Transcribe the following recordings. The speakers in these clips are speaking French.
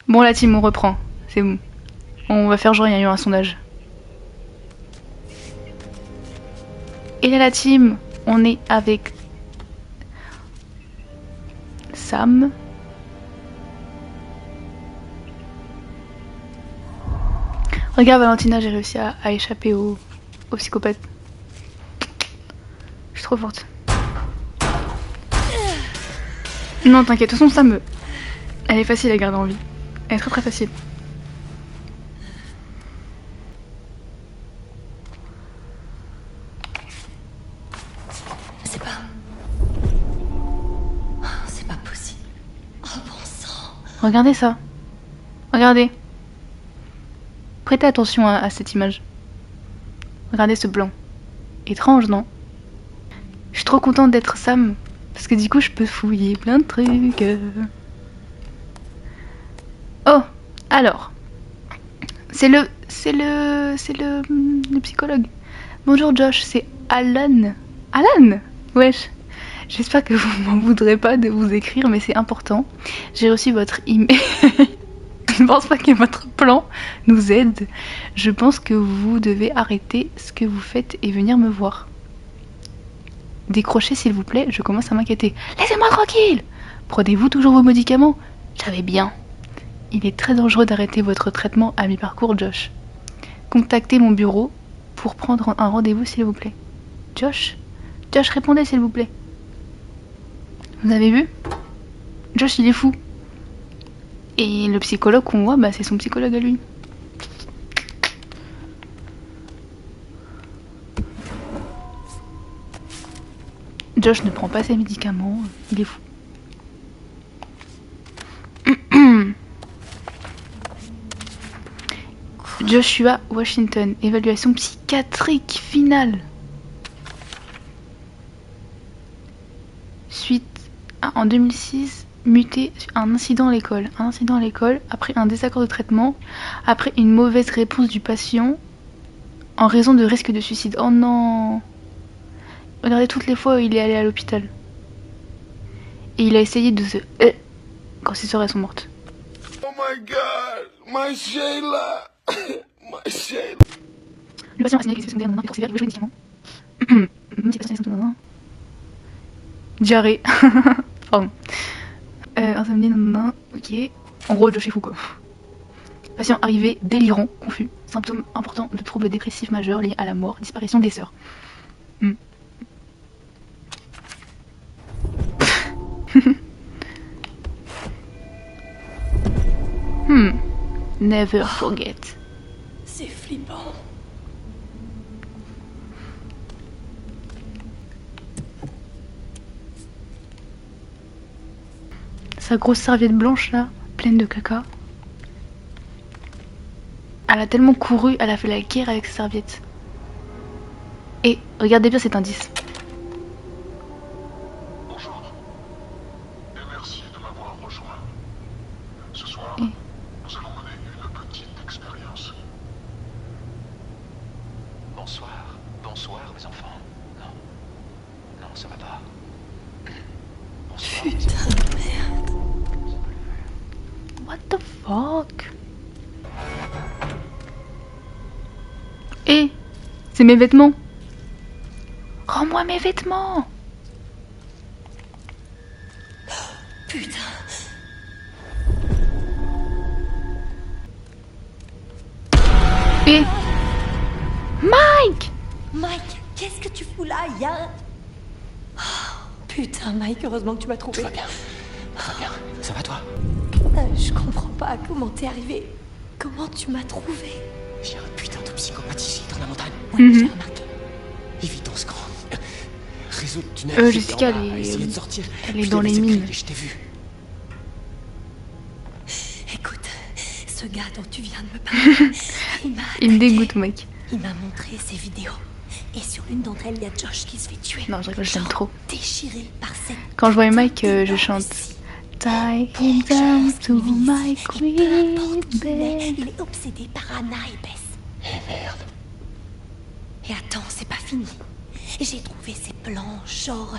Bon la team, on reprend. C'est bon. On va faire genre il y a eu un sondage. Et là la team, on est avec Sam. Regarde Valentina, j'ai réussi à échapper au psychopathe. Je suis trop forte. Non t'inquiète, de toute façon Sam, elle est facile à garder en vie. Elle est très très facile. C'est pas possible. Oh bon sang. Regardez ça. Regardez. Prêtez attention à cette image. Regardez ce blanc. Étrange, non? Je suis trop contente d'être Sam. Parce que du coup, je peux fouiller plein de trucs. Oh, alors. C'est le psychologue. Bonjour Josh, c'est Alan. Alan? Wesh. J'espère que vous m'en voudrez pas de vous écrire, mais c'est important. J'ai reçu votre email. Je ne pense pas que votre plan nous aide. Je pense que vous devez arrêter ce que vous faites et venir me voir. Décrochez s'il vous plaît, je commence à m'inquiéter. Laissez-moi tranquille! Prenez-vous toujours vos médicaments? J'avais bien. Il est très dangereux d'arrêter votre traitement à mi-parcours, Josh. Contactez mon bureau pour prendre un rendez-vous s'il vous plaît. Josh? Josh, répondez s'il vous plaît. Vous avez vu? Josh, il est fou. Et le psychologue qu'on voit, bah, c'est son psychologue à lui. Josh ne prend pas ses médicaments, il est fou. Joshua Washington, évaluation psychiatrique finale. Suite en 2006, muté un incident à l'école. Un incident à l'école, après un désaccord de traitement, après une mauvaise réponse du patient, en raison de risque de suicide. Oh non! Regardez toutes les fois où il est allé à l'hôpital. Et il a essayé de se... quand ses sœurs sont mortes. Oh my god! My Shayla! My Shayla! Le patient a signalé que les secondaires pour sévère, il veut jouer médicaments. Même si les patients sont diarrhée. Pardon. Insomnie, nanana. Ok. En gros, Josh est fou quoi. Patient arrivé, délirant, confus. Symptômes importants de troubles dépressifs majeurs liés à la mort, disparition des sœurs. Never forget. C'est flippant. Sa grosse serviette blanche là, pleine de caca. Elle a tellement couru, elle a fait la guerre avec sa serviette. Et regardez bien cet indice. Bonjour. Et merci de m'avoir rejoint. Ce soir, Et nous allons mener une petite expérience. Bonsoir. Bonsoir, mes enfants. Non. Non, ça va pas. Bonsoir. Putain, merde. what the fuck? Et c'est mes vêtements. Rends-moi mes vêtements. Putain. Et Mike. Mike, qu'est-ce que tu fous là? Y'a... Oh, putain, Mike, heureusement que tu m'as trouvé. Tout va bien. Tout va bien. Ça va, toi? Je comprends pas comment t'es arrivé. Comment tu m'as trouvé? Il y a un putain de psychopathe ici, dans la montagne. Ouais, j'ai remarqué. Évite dans ce camp. Réseau de tunnels. Jessica, Essayer de sortir. elle est dans les mines. Je t'ai vu. Écoute, ce gars dont tu viens de me parler, Il me dégoûte, mec. Il m'a montré ses vidéos. Et sur l'une d'entre elles, il y a Josh qui se fait tuer. Non, je rigole, je l'aime Genre trop. déchiré par cette... Quand je vois Mike, je chante Tie him down to my queen bed. Il est obsédé par Anna et Bess. Eh merde. Et attends, c'est pas fini. J'ai trouvé ces plans, genre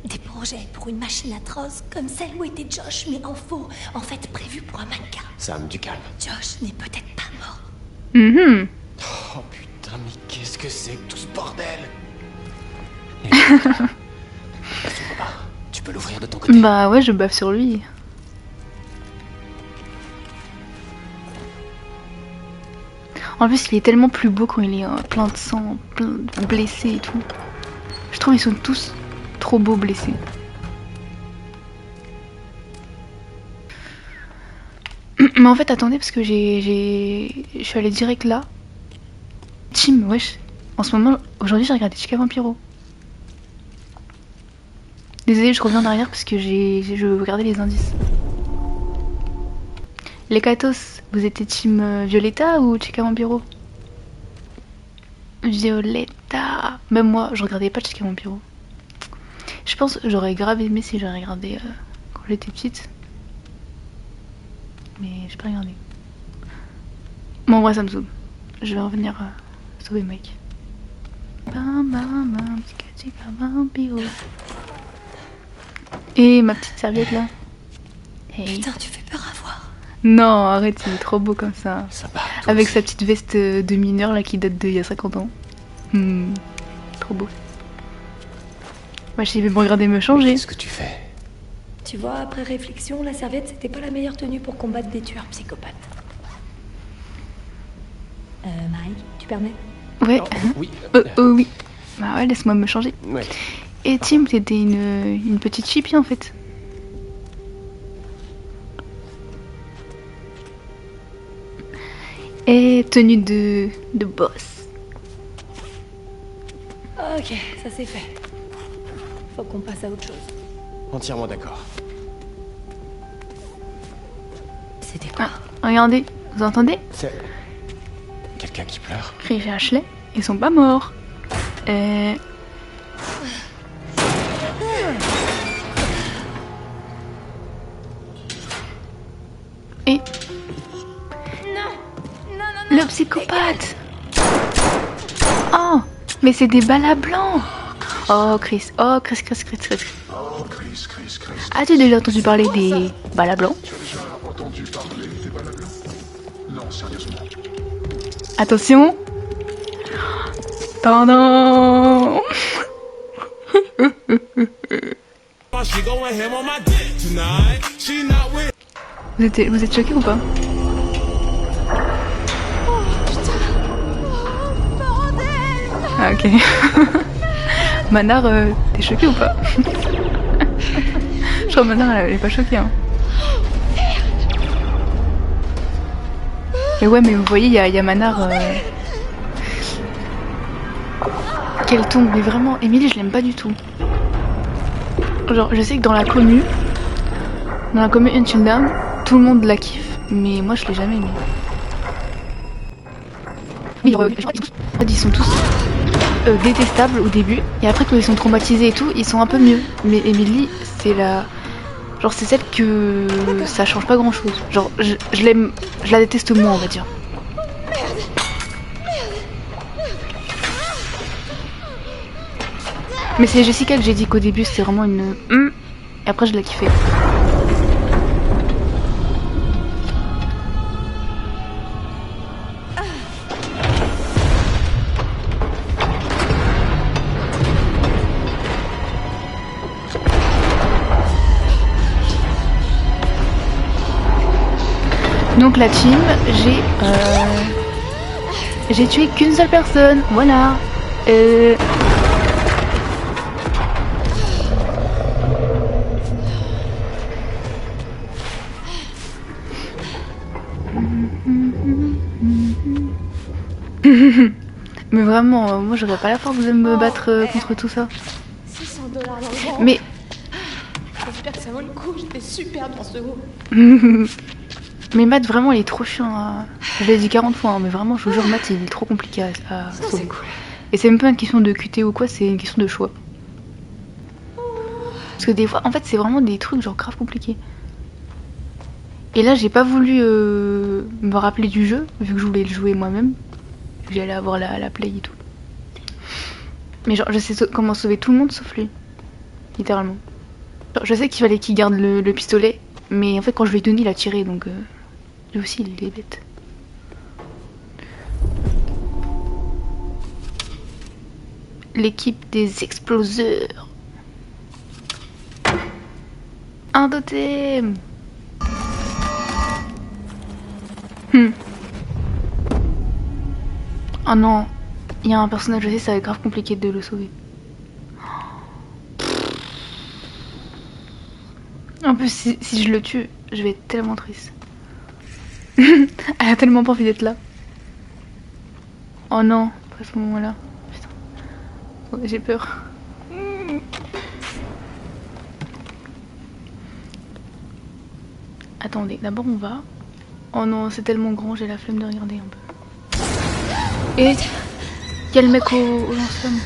Des projets pour une machine atroce comme celle où était Josh, mais en faux. En fait, prévu pour un mannequin. Sam, du calme. Josh n'est peut-être pas mort. Mhm. Oh putain, mais qu'est-ce que c'est que tout ce bordel? Et son bar, tu peux l'ouvrir de ton côté? Bah ouais, je baffe sur lui. En plus, il est tellement plus beau quand il est plein de sang, blessé et tout. Je trouve ils sont tous trop beaux blessés. Mais en fait, attendez, parce que je suis allée direct là. Team, wesh. En ce moment, aujourd'hui, j'ai regardé Chica Vampiro. Désolée, je reviens en arrière parce que je regardais les indices. Les Katos, vous étiez team Violetta ou Chica Vampiro? Violetta. Même moi, je regardais pas Chica Vampiro. Je pense que j'aurais grave aimé si j'aurais regardé quand j'étais petite. Mais j'ai pas regardé. Bon, en vrai, ça me saoule. Je vais revenir sauver Mike. Bam bam bam, Chica Vampiro. Et ma petite serviette là. Hey. Putain, tu fais peur à voir. Non, arrête, il est trop beau comme ça. Ça va, toi Avec aussi. sa petite veste de mineur là qui date d'il y a 50 ans. Trop beau. Moi, j'ai vais me regarder me changer. Qu'est-ce que tu fais? Tu vois, après réflexion, la serviette, c'était pas la meilleure tenue pour combattre des tueurs psychopathes. Mike, tu permets? Ouais. Oh, oui. Oui. Bah ouais, laisse-moi me changer. Ouais. Et Tim, c'était une petite chippie en fait. Et tenue de boss. Ok, ça c'est fait. Faut qu'on passe à autre chose. Entièrement d'accord. C'était quoi? Regardez, vous entendez? C'est... quelqu'un qui pleure? Chris et Ashley, ils sont pas morts. Et le psychopathe. Oh, mais c'est des balles à blanc. Oh Chris, Oh, Chris. As-tu déjà entendu parler des balles à blanc? Tu as déjà entendu parler des balles à blanc? Non, sérieusement. Attention. Tadam. Vous êtes choqués ou pas? Ah ok. Manar, t'es choquée ou pas? Je crois que Manar elle est pas choquée hein. Et ouais mais vous voyez il y a Manar qu'elle tombe mais vraiment Emily je l'aime pas du tout. Genre je sais que dans la commu Until Dawn tout le monde la kiffe mais moi je l'ai jamais aimée. Oui, ils sont tous détestables au début et après quand ils sont traumatisés et tout ils sont un peu mieux. Mais Emily c'est genre c'est celle que ça change pas grand chose. Genre je l'aime, je la déteste moins on va dire. Mais c'est Jessica que j'ai dit qu'au début c'était vraiment une et après je l'ai kiffé. Donc la team, j'ai tué qu'une seule personne, voilà. Mais vraiment, moi j'aurais pas la force de me battre contre tout ça. $600 dans le ventre. Mais J'espère que ça vaut le coup, j'étais super dans ce mot. mais Matt vraiment il est trop chiant je l'ai dit 40 fois hein, mais vraiment je vous jure Matt il est trop compliqué à sauver. C'est cool. Et c'est même pas une question de QT ou quoi, c'est une question de choix. Parce que des fois en fait c'est vraiment des trucs genre grave compliqués. Et là j'ai pas voulu me rappeler du jeu vu que je voulais le jouer moi-même. J'allais avoir la play et tout. Mais genre je sais comment sauver tout le monde sauf lui. littéralement. Je sais qu'il fallait qu'il garde le pistolet, mais en fait quand je lui ai donné il a tiré, donc lui aussi il est bête. L'équipe des exploseurs. Un totem. Oh non, il y a un personnage, je sais, ça va être grave compliqué de le sauver. En plus, si je le tue, je vais être tellement triste. Elle a tellement pas envie d'être là. Oh non, pas à ce moment-là. Putain. Oh, j'ai peur. Attendez, d'abord on va. Oh non, c'est tellement grand, j'ai la flemme de regarder un peu. Et il y a le mec au lance-flamme.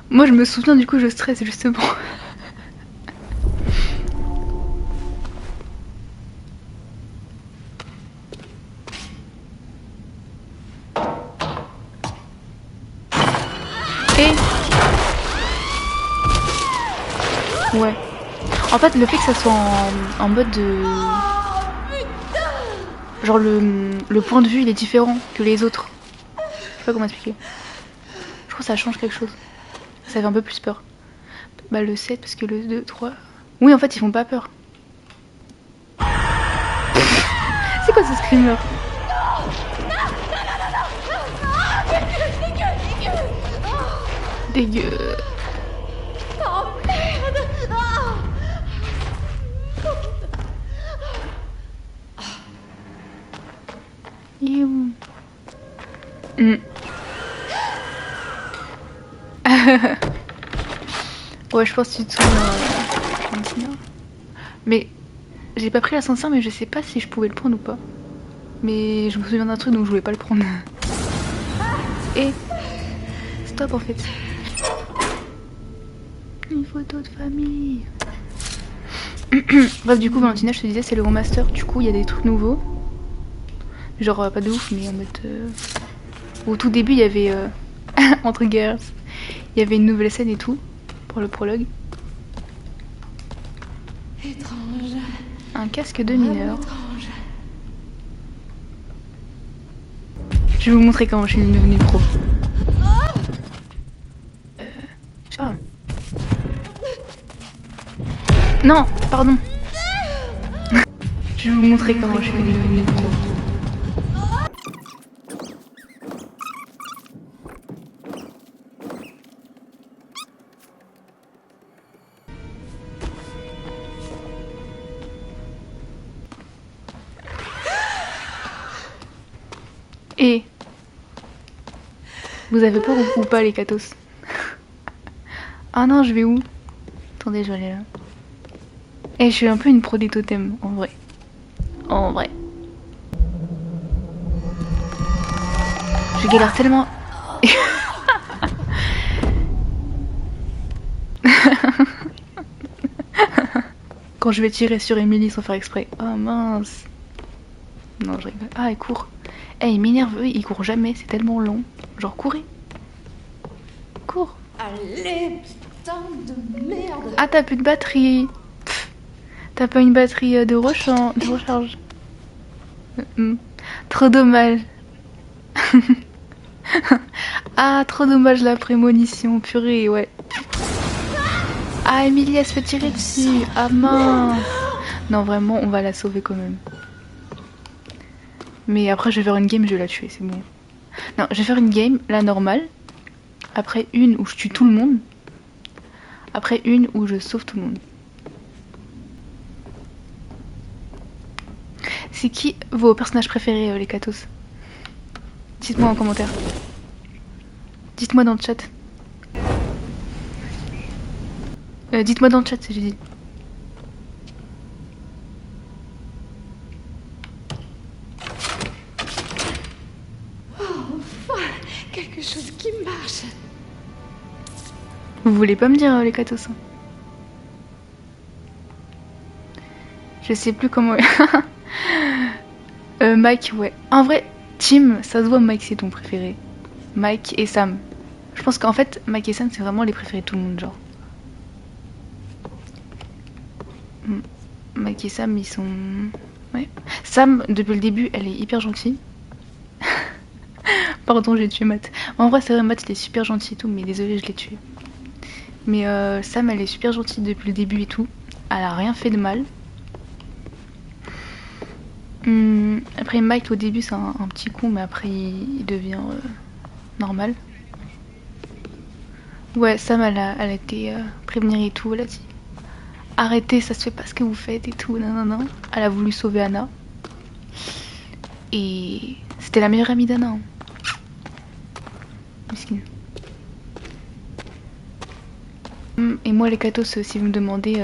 Moi je me souviens, du coup je stresse justement. Et ouais. En fait, le fait que ça soit en mode de... Genre le point de vue il est différent que les autres. Je sais pas comment expliquer. Je trouve que ça change quelque chose. Ça fait un peu plus peur. Bah le 7 parce que le 2, 3... Oui en fait ils font pas peur. C'est quoi ce screamer? Dégueu. Oh merde! Il est où? Ouais, je pense que tu te souviens. Mais j'ai pas pris l'ascenseur, mais je sais pas si je pouvais le prendre ou pas. Mais je me souviens d'un truc donc je voulais pas le prendre. Et stop en fait. Une photo de famille. Bref, du coup, Valentina, je te disais, c'est le remaster. Du coup, il y a des trucs nouveaux. Genre, pas de ouf, mais en mode. Au tout début, il y avait. Entre guerres, il y avait une nouvelle scène et tout. Pour le prologue. Étrange. Un casque de mineur. Étrange. Je vais vous montrer comment je suis devenue pro. Je sais pas. Non, pardon. Je vais vous montrer comment je suis devenue pro. Et vous avez peur ou pas les catos? Ah non, je vais où? Attendez, je vais aller là. Et je suis un peu une pro des totems, en vrai. En vrai. Je galère tellement. Quand je vais tirer sur Emily sans faire exprès. Oh mince. Non, je rigole. Ah, il court. Eh, il m'énerve, eux, ils courent jamais, c'est tellement long. Genre, courez. Cours. Allez, putain de merde! Ah, t'as plus de batterie. Pff, t'as pas une batterie de recharge. Trop dommage. Ah, trop dommage la prémonition, purée, ouais. Ah, Emily, elle se fait tirer dessus. Ah mince. Non, vraiment, on va la sauver quand même. Mais après, je vais faire une game, je vais la tuer, c'est bon. Non, je vais faire une game, la normale. Après une où je tue tout le monde. Après une où je sauve tout le monde. C'est qui vos personnages préférés, les catos? Dites-moi en commentaire. Dites-moi dans le chat. Dites-moi dans le chat si j'ai dit. Quelque chose qui marche. Vous voulez pas me dire les catos? Je sais plus comment... Mike, ouais. En vrai, Tim, ça se voit, Mike c'est ton préféré. Mike et Sam. Je pense qu'en fait, Mike et Sam, c'est vraiment les préférés de tout le monde, genre. Mike et Sam, ils sont... Ouais. Sam, depuis le début, elle est hyper gentille. Pardon, j'ai tué Matt. En vrai, c'est vrai, Matt, il est super gentil et tout, mais désolé, je l'ai tué. Mais Sam, elle est super gentille depuis le début et tout. Elle a rien fait de mal. Après, Mike, au début, c'est un petit con, mais après, il devient normal. Ouais, Sam, elle a été prévenir et tout. Elle a dit arrêtez, ça se fait pas ce que vous faites et tout. Non, non, non. Elle a voulu sauver Anna. Et c'était la meilleure amie d'Anna. Hein. Miskine. Et moi, les cathos, si vous me demandez,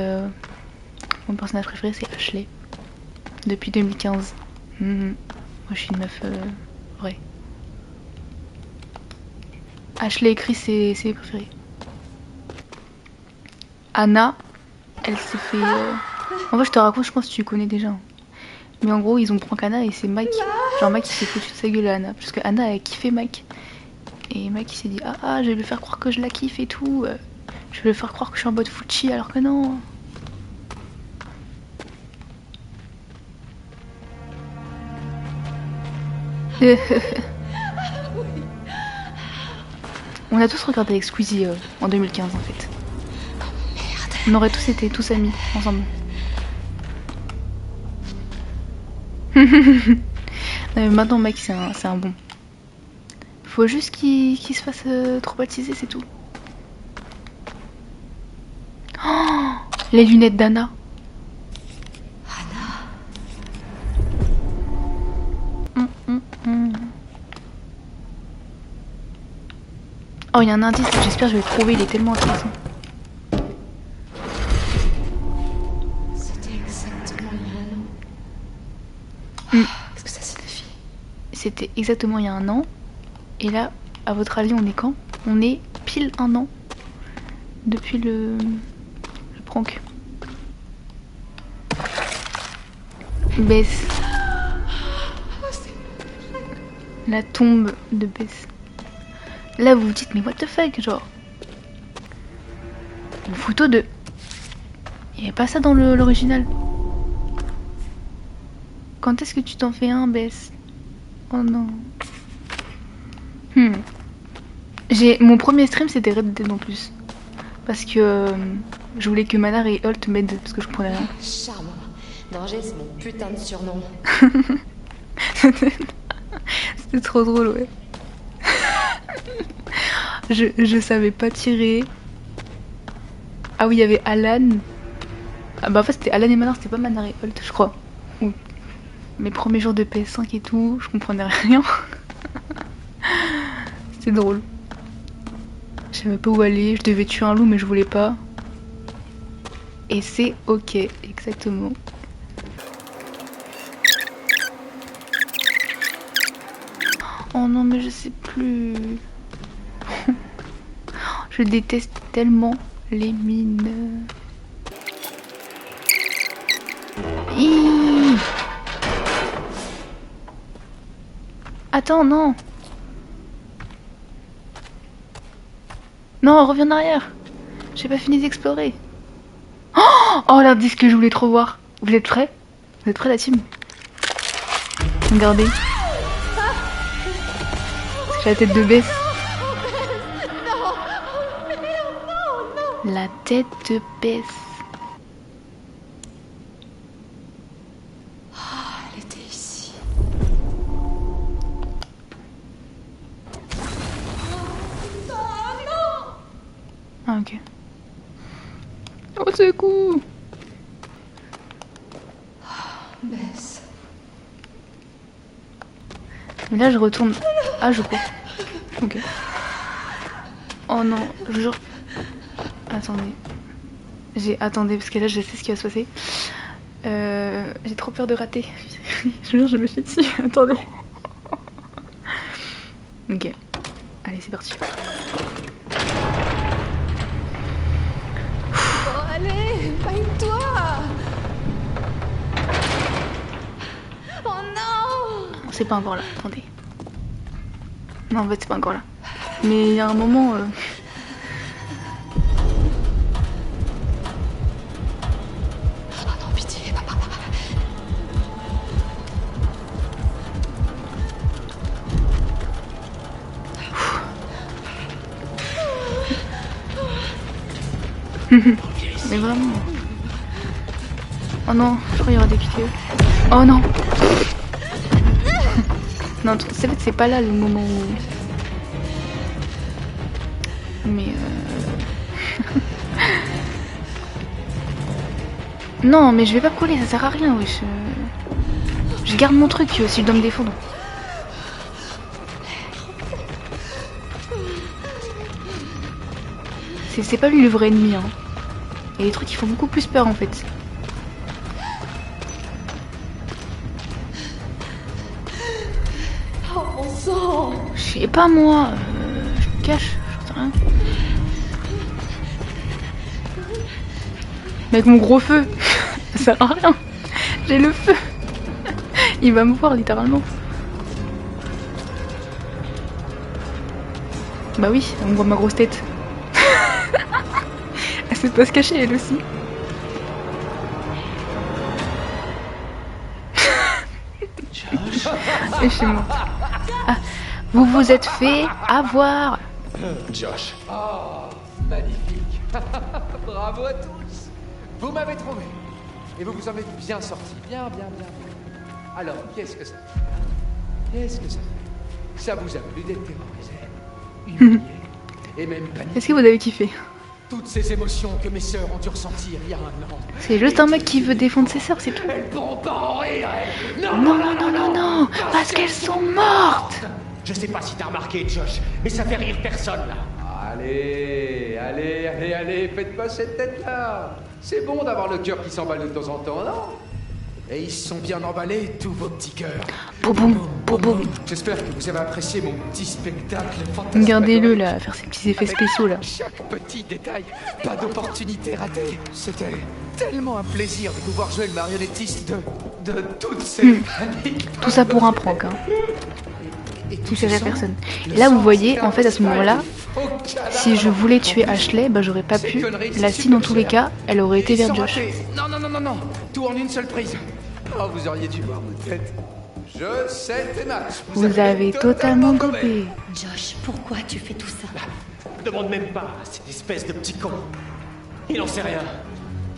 mon personnage préféré, c'est Ashley. Depuis 2015. Moi, je suis une meuf vraie. Ashley et Chris, c'est les préférés. Anna, elle s'est fait... En vrai, je te raconte, je pense que tu connais déjà. Hein. Mais en gros, ils ont prank Anna et c'est Mike. Genre, Mike, il s'est foutu de sa gueule à Anna. Parce que Anna, elle kiffait Mike. Et Mike, il s'est dit, je vais lui faire croire que je la kiffe et tout. Je vais lui faire croire que je suis en mode Fuchi alors que non. On a tous regardé avec Squeezie en 2015 en fait. On aurait tous été tous amis ensemble. Non, mais maintenant Mike c'est un bon. Faut juste qu'il se fasse traumatiser, c'est tout. Oh, les lunettes d'Anna. Oh, il y a un indice, j'espère que je vais le trouver, il est tellement intéressant. C'était exactement il y a un an. Qu'est-ce que ça signifie? C'était exactement il y a un an. Et là, à votre avis, on est quand? On est pile un an depuis le prank. Bess. La tombe de Bess. Là, vous vous dites, mais what the fuck, genre. Une photo de... Il n'y avait pas ça dans l'original. Quand est-ce que tu t'en fais un, Bess? Oh non. Mon premier stream, c'était Red Dead en plus. Parce que je voulais que Manar et Holt m'aident, parce que je comprenais rien. Charmant. Danger, c'est mon putain de surnom. C'était trop drôle, ouais. je savais pas tirer. Ah oui, il y avait Alan. Ah bah en fait c'était Alan et Manar, c'était pas Manar et Holt, je crois. Ou mes premiers jours de PS5 et tout, je comprenais rien. C'était drôle. Je savais pas où aller, je devais tuer un loup mais je voulais pas. Et c'est ok, exactement. Oh non mais je sais plus. Je déteste tellement les mines. Hi. Attends, non. Non, reviens en arrière. J'ai pas fini d'explorer. Oh l'indice que je voulais trop voir. Vous êtes prêts? Vous êtes prêts la team? Regardez. C'est la tête de Bess. La tête de Bess. Elle était ici. Ah ok. Oh c'est cool. Bess. Mais là je retourne. Ah je cours. Ok. Oh non, je jure. Attendez. Attendez, parce que là je sais ce qui va se passer. J'ai trop peur de rater. Je jure, je me fais dessus. Attendez. Ok. Allez, c'est parti. Oh, allez, baigne-toi. Oh non. C'est pas encore là, attendez. Non, en fait, c'est pas encore là. Mais il y a un moment... Oh non, pitié, papa. Mais vraiment. Oh non, je crois qu'il y aura des vidéos. Oh non. Non, c'est pas là le moment où... Mais non, mais je vais pas coller, ça sert à rien, wesh. Je garde mon truc si je dois me défendre. C'est pas lui le vrai ennemi, hein. Il y a des trucs qui font beaucoup plus peur en fait. Oh mon sang. Je sais pas moi, je me cache, j'en sais rien. Mais avec mon gros feu, ça sert à rien. J'ai le feu. Il va me voir littéralement. Bah oui, on voit ma grosse tête. Elle sait pas se cacher elle aussi. Et chez moi. Ah, vous vous êtes fait avoir. Josh. Oh, magnifique. Bravo à tous. Vous m'avez trouvé. Et vous vous en êtes bien sortis. Bien. Alors, qu'est-ce que ça fait? Qu'est-ce que ça fait? Ça vous a plu d'être terrorisé, humilié et même paniqué? Est-ce que vous avez kiffé? Toutes ces émotions que mes sœurs ont dû ressentir il y a 1 an. C'est juste un mec qui veut défendre ses sœurs, c'est tout. Elles pourront pas en rire, elles. Non, parce qu'elles sont mortes. Je sais pas si t'as remarqué, Josh, mais ça fait rire personne là. Allez, faites pas cette tête-là. C'est bon d'avoir le cœur qui s'emballe de temps en temps, non? Et ils se sont bien emballés, tous vos petits cœurs. Boum. J'espère que vous avez apprécié mon petit spectacle fantastique. Regardez-le là, faire ses petits effets spéciaux là. Chaque petit détail, pas d'opportunité ratée. C'était tellement un plaisir de pouvoir jouer le marionnettiste de toutes ces paniques. Tout ça pour un prank, hein. Et Qui ferait personne. Et là, vous voyez, en fait, à ce moment-là, si je voulais tuer Ashley, bah j'aurais pas pu. La scie, dans tous les cas, elle aurait été vers Josh. Non. Tout en une seule prise. Oh, vous auriez dû voir vos têtes. Je sais tes matchs. Vous avez totalement gobé. Josh, pourquoi tu fais tout ça? Demande même pas à cette espèce de petit con. Il en sait rien.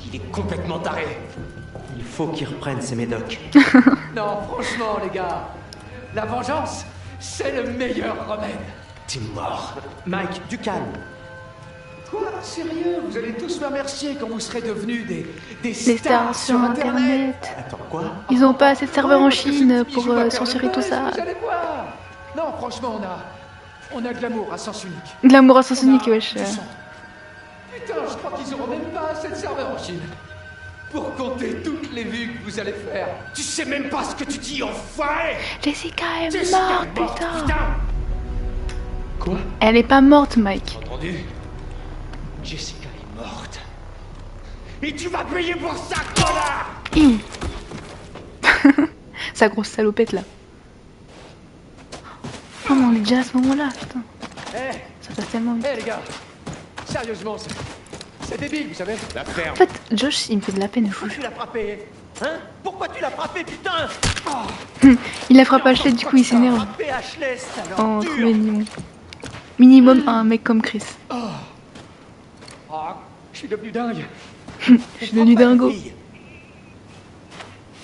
Il est complètement taré. Il faut qu'il reprenne ses médocs. Non, franchement, les gars, la vengeance, c'est le meilleur remède. T'es mort. Mike, du calme. Quoi? Sérieux? Vous allez tous me remercier quand vous serez devenus des Les stars sur internet. Attends, quoi? Ils ont pas assez de serveurs en Parce que Chine cette pour fille joue à censurer tout Père ça. Noël, vous allez voir. Non, franchement, on a de l'amour à sens unique. De l'amour à sens unique, wesh. Du sang. Putain, je crois qu'ils auront même pas assez de serveurs en Chine pour compter toutes les vues que vous allez faire. Tu sais même pas ce que tu dis, enfoiré. Jessica est Jessica morte, est morte, putain. Quoi? Elle est pas morte, Mike. Entendu? Jessica est morte. Et tu vas payer pour ça, connard. Hi. Sa grosse salopette là. Oh mais on est déjà à ce moment-là, putain. Eh, Ça passe tellement vite. les gars, sérieusement, c'est débile, vous savez. La ferme. En fait, Josh, il me fait de la peine, je vous Pourquoi tu l'as frappé? Hein? Pourquoi tu l'as frappé, putain? jure. Il a frappé Ashley, du coup il s'énerve. Frappé Ashley, Oh, salope trop dur. mignon. Minimum un mec comme Chris. Oh, je suis devenu dingue. Je suis devenu dingo.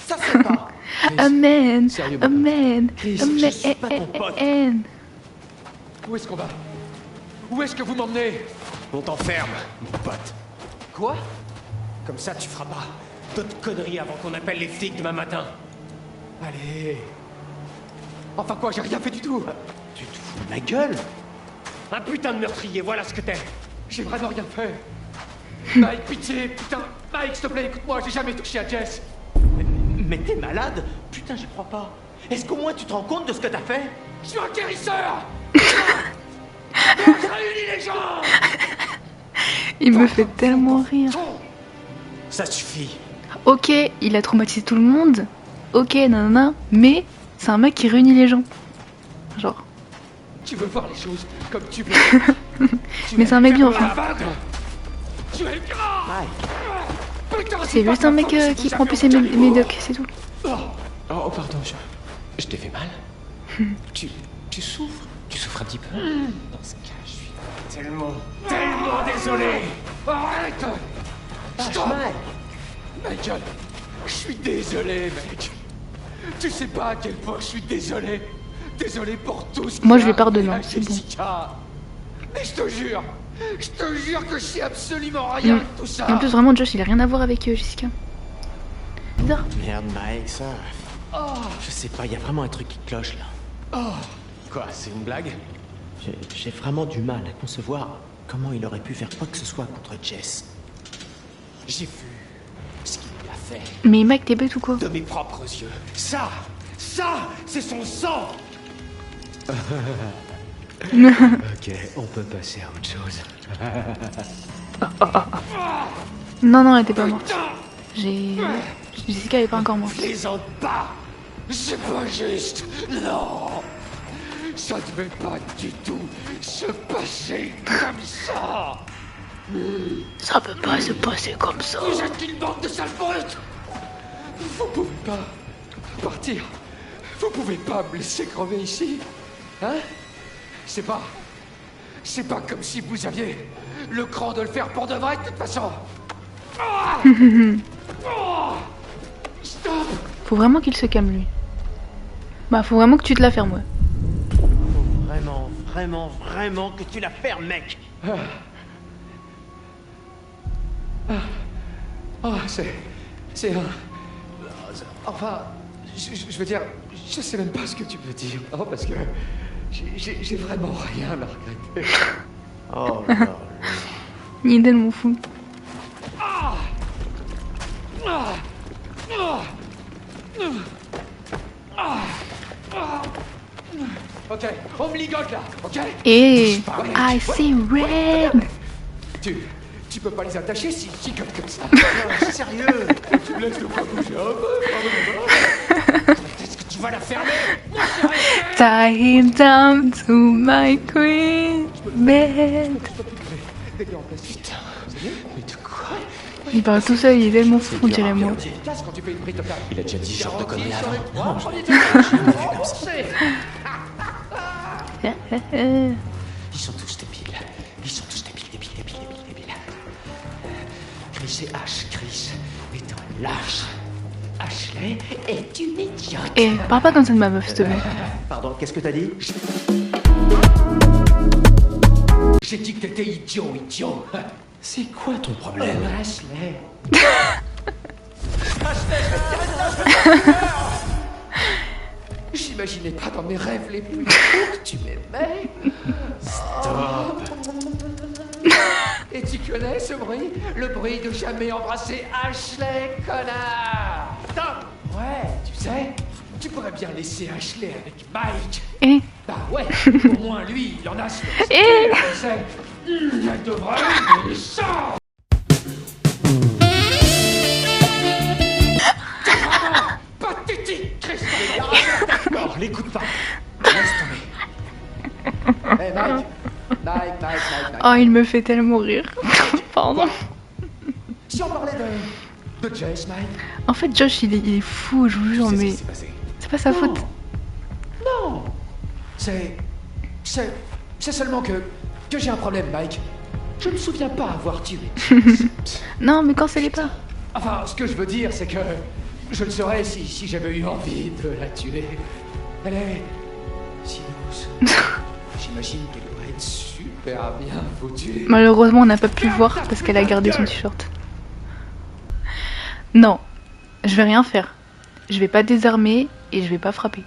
Ça c'est pas. A man, Sérieux, a mon man, Chris, a je suis pas ton pote. man. Où est-ce qu'on va? Où est-ce que vous m'emmenez? On t'enferme, mon pote. Quoi? Comme ça, tu feras pas d'autres conneries avant qu'on appelle les flics demain matin. Allez. Enfin quoi, j'ai rien fait du tout. Tu te fous de ma gueule? Un putain de meurtrier, voilà ce que t'es. J'ai vraiment rien fait. Mike, pitié, putain. Mike, s'il te plaît, écoute-moi, j'ai jamais touché à Jess. Mais t'es malade? Putain, j'y crois pas. Est-ce qu'au moins tu te rends compte de ce que t'as fait? Je suis un guérisseur. Je réunis les gens. Il me fait tellement rire. Ça suffit. Ok, il a traumatisé tout le monde. Ok, nanana. Mais c'est un mec qui réunit les gens. Genre. Tu veux voir les choses comme tu veux. Mais c'est un mec bien, enfin. Aveugle. Tu es grand. Putain, C'est pas juste ta un mec faute si qui vous prend avez plus ses aucun niveau. médocs, c'est tout. Oh, pardon, je t'ai fait mal. Tu souffres? Tu souffres un petit peu? Dans ce cas, je suis tellement désolé. Arrête. Stop. Mike, Michael, je suis désolé, mec. Tu sais pas à quel point je suis désolé. Désolé pour tout ce qui Moi, je lui est pardonne, arrivé à hein, c'est bon. Jessica. Mais je te jure que je sais absolument rien de tout ça. Et en plus, vraiment, Josh, il a rien à voir avec Jessica. Bizarre. merde, Mike, ça. Je sais pas, il y a vraiment un truc qui cloche là. Quoi, c'est une blague? J'ai vraiment du mal à concevoir comment il aurait pu faire quoi que ce soit contre Jess. J'ai vu ce qu'il a fait Mais mec, t'es bête ou quoi? de mes propres yeux. Ça, c'est son sang. Ok, on peut passer à autre chose. Non, non, elle était pas morte. Jessica, elle est pas encore morte. Plaisante pas. C'est pas juste. Non. Ça devait pas du tout se passer comme ça. Ça peut pas se passer comme ça. Vous êtes une bande de sales brutes. Vous pouvez pas partir. Vous pouvez pas me laisser crever ici. Hein? C'est pas comme si vous aviez le cran de le faire pour de vrai de toute façon. Ah! Oh! Stop! Faut vraiment qu'il se calme, lui. Bah, faut vraiment que tu te la fermes, ouais. Vraiment que tu la fermes, mec. Oh, c'est un... Enfin, je veux dire, je sais même pas ce que tu veux dire. Oh, parce que j'ai vraiment rien à regretter. Oh là là. Il est tellement fou. Ok, on me ligote là, ok? Et Ouais. I see red. Tu peux pas les attacher s'ils gigotent comme ça. Non, sérieux. Tu me laisses le pas bouger un peu. Est-ce que tu vas la fermer? Tie him down to my queen bed. Putain, mais de quoi? Il parle tout seul, il est tellement fou, on dirait moi. C'est efficace quand tu fais une prise totale. Il a déjà dit ce genre de conneries Garantie sur les avant. trois premiers tours. Avancez. Ils sont tous débiles. Ils sont tous débiles. Chris et Ash. Chris est un lâche. Ashley est une idiote. Et parle pas comme ça de ma meuf, s'il te plaît. Pardon, qu'est-ce que t'as dit? J'ai dit que t'étais idiot. C'est quoi ton problème? Ashley. J'imaginais pas dans mes rêves les plus fous que tu m'aimais. Stop. Et tu connais ce bruit? Le bruit de jamais embrasser Ashley, connard. Stop. Ouais, tu sais, tu pourrais bien laisser Ashley avec Mike. Et Bah ouais, au moins lui, il en a sur le Et tu sais, elle devrait le sang. T'es vraiment pathétique, Chris. Non, l'écoute pas. Laisse tomber. Hey Mike. oh, il me fait tellement rire. Pardon. Si on parlait de Jess, Mike. En fait, Josh, il est fou, je vous jure, C'est ce mais qui s'est passé. c'est pas sa faute. Non. C'est seulement que j'ai un problème, Mike. Je me souviens pas avoir tué. Non, mais quand c'est les pas. Enfin, ce que je veux dire, c'est que je le saurais si j'avais eu envie de la tuer. Elle est si douce. J'imagine qu'elle doit être super bien foutue. Malheureusement, on n'a pas pu le voir parce qu'elle a gardé son t-shirt. Non, je vais rien faire. Je vais pas désarmer et je vais pas frapper.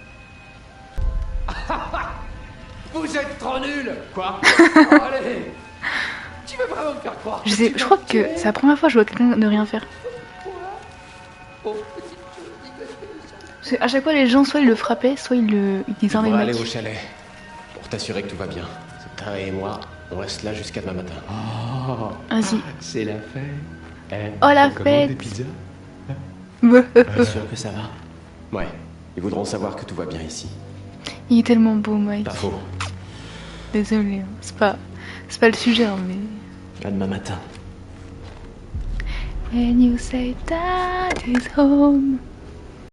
Vous êtes trop nuls. Quoi? Allez. Tu veux vraiment me faire croire que tu Je crois m'as que tué? c'est la première fois que je vois quelqu'un ne rien faire. Pauvre petite chose. Parce que à chaque fois, les gens, soit ils le frappaient, soit ils On désarmaient va le aller mec. au chalet. Pour t'assurer que tout va bien. Tara et moi, on reste là jusqu'à demain matin. Vas-y. C'est la fête. Oh, la on commande fête. des pizzas? T'es sûr que ça va? Ouais. Ils voudront savoir que tout va bien ici. Il est tellement beau, Mike. Pas faux. Désolée, hein. C'est pas le sujet, hein, mais... À demain matin. And you say that is home.